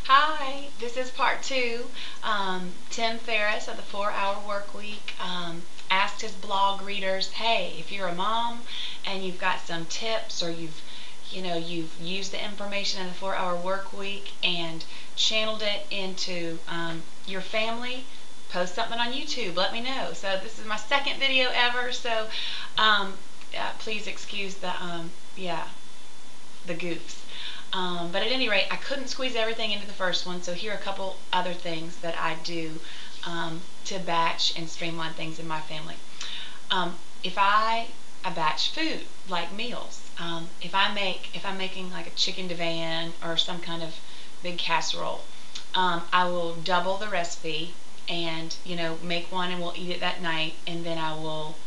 Hi, this is part two. Tim Ferriss of the 4 Hour Work Week asked his blog readers, hey, if you're a mom and you've got some tips or you've used the information in the 4 Hour Work Week and channeled it into your family, post something on YouTube. Let me know. So this is my second video ever. So please excuse the goofs. But at any rate, I couldn't squeeze everything into the first one, so here are a couple other things that I do to batch and streamline things in my family. If I batch food, like meals. If I'm making like a chicken divan or some kind of big casserole, I will double the recipe and make one and we'll eat it that night, and then I will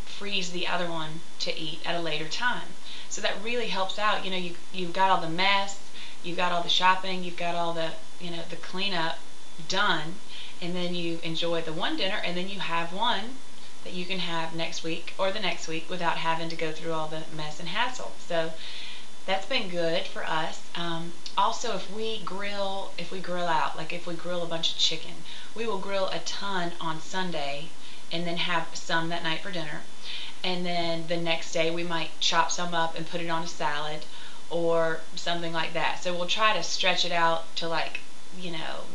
freeze the other one to eat at a later time. So that really helps out. You've got all the mess, you've got all the shopping, you've got all the the cleanup done, and then you enjoy the one dinner, and then you have one that you can have next week or the next week without having to go through all the mess and hassle. So that's been good for us. Also, if we grill out, like if we grill a bunch of chicken, we will grill a ton on Sunday and then have some that night for dinner. And then the next day we might chop some up and put it on a salad or something like that. So we'll try to stretch it out to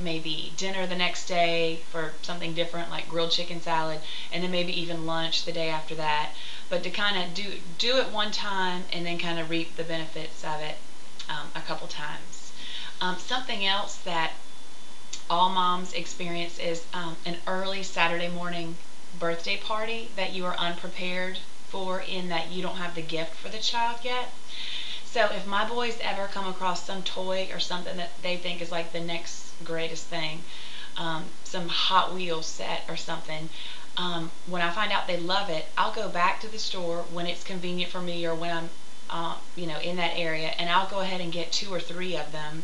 maybe dinner the next day for something different like grilled chicken salad, and then maybe even lunch the day after that. But to kind of do it one time and then kind of reap the benefits of it a couple times. Something else that all moms experience is an early Saturday morning birthday party that you are unprepared for, in that you don't have the gift for the child yet. So if my boys ever come across some toy or something that they think is like the next greatest thing, some Hot Wheels set or something, when I find out they love it, I'll go back to the store when it's convenient for me or when I'm in that area, and I'll go ahead and get 2 or 3 of them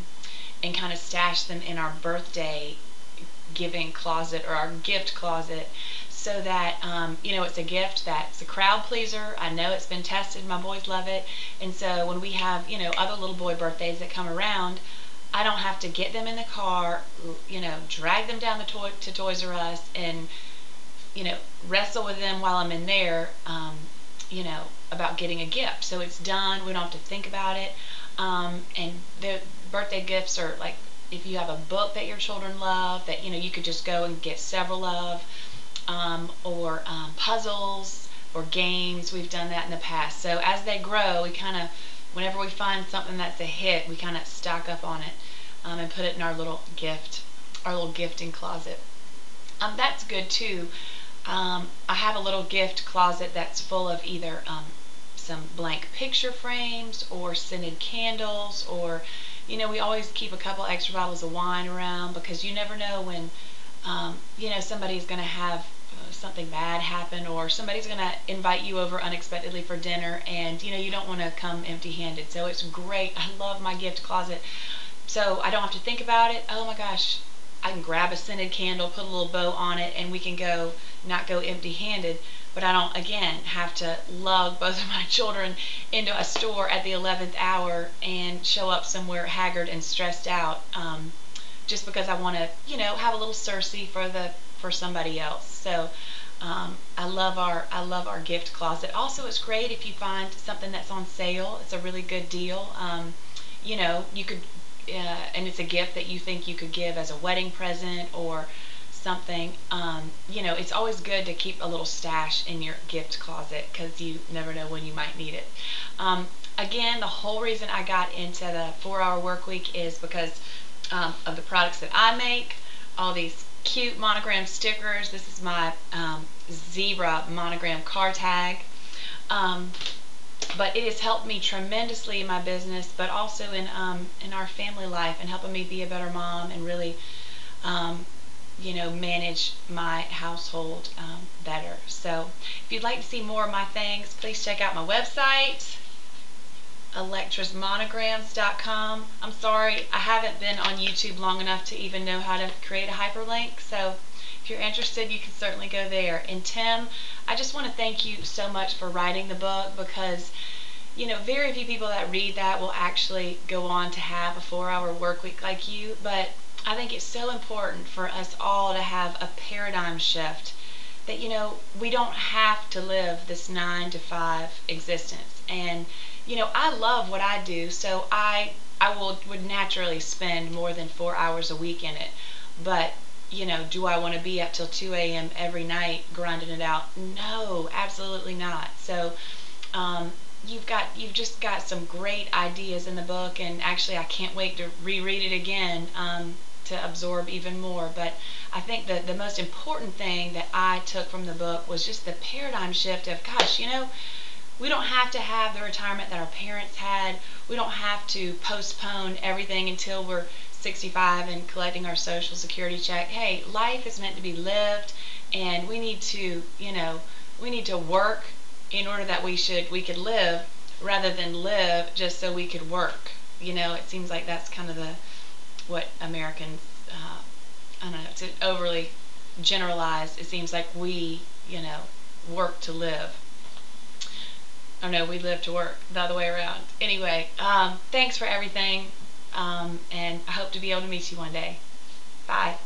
and kind of stash them in our birthday giving closet or our gift closet, so that it's a gift that's a crowd pleaser. I know it's been tested, my boys love it, and so when we have other little boy birthdays that come around, I don't have to get them in the car, drag them down to Toys R Us and wrestle with them while I'm in there, about getting a gift. So it's done, we don't have to think about it. And the birthday gifts are like, if you have a book that your children love that you could just go and get several of, or puzzles or games. We've done that in the past. So as they grow, we kind of, whenever we find something that's a hit, we kind of stock up on it and put it in our little gifting closet. That's good too. I have a little gift closet that's full of either some blank picture frames or scented candles, or we always keep a couple extra bottles of wine around, because you never know when somebody's going to have something bad happen, or somebody's going to invite you over unexpectedly for dinner, and you don't want to come empty-handed. So it's great. I love my gift closet. So I don't have to think about it. Oh my gosh, I can grab a scented candle, put a little bow on it, and we can not go empty-handed. But I don't, again, have to lug both of my children into a store at the 11th hour and show up somewhere haggard and stressed out, just because I want to, have a little Cersei for somebody else. So I love our gift closet. Also, it's great if you find something that's on sale. It's a really good deal. You could, and it's a gift that you think you could give as a wedding present or something. It's always good to keep a little stash in your gift closet, because you never know when you might need it. Again, the whole reason I got into the 4-Hour Work Week is because of the products that I make, all these cute monogram stickers. This is my zebra monogram car tag. But it has helped me tremendously in my business, but also in our family life, and helping me be a better mom and really manage my household better. So if you'd like to see more of my things, please check out my website, electrasmonograms.com. I'm sorry, I haven't been on YouTube long enough to even know how to create a hyperlink, so if you're interested, you can certainly go there. And Tim, I just want to thank you so much for writing the book, because very few people that read that will actually go on to have a 4-hour work week like you, but I think it's so important for us all to have a paradigm shift that, we don't have to live this 9 to 5 existence. And, I love what I do, so I would naturally spend more than 4 hours a week in it. But, do I want to be up till 2 a.m. every night grinding it out? No, absolutely not. So, you've just got some great ideas in the book, and actually I can't wait to reread it again, to absorb even more. But I think that the most important thing that I took from the book was just the paradigm shift of, gosh, we don't have to have the retirement that our parents had. We don't have to postpone everything until we're 65 and collecting our Social Security check. Hey, life is meant to be lived, and we need to work in order that we could live, rather than live just so we could work. It seems like that's kind of what Americans, I don't know, to overly generalize, it seems like we, work to live. Oh no, we live to work, the other way around. Anyway, thanks for everything, and I hope to be able to meet you one day. Bye.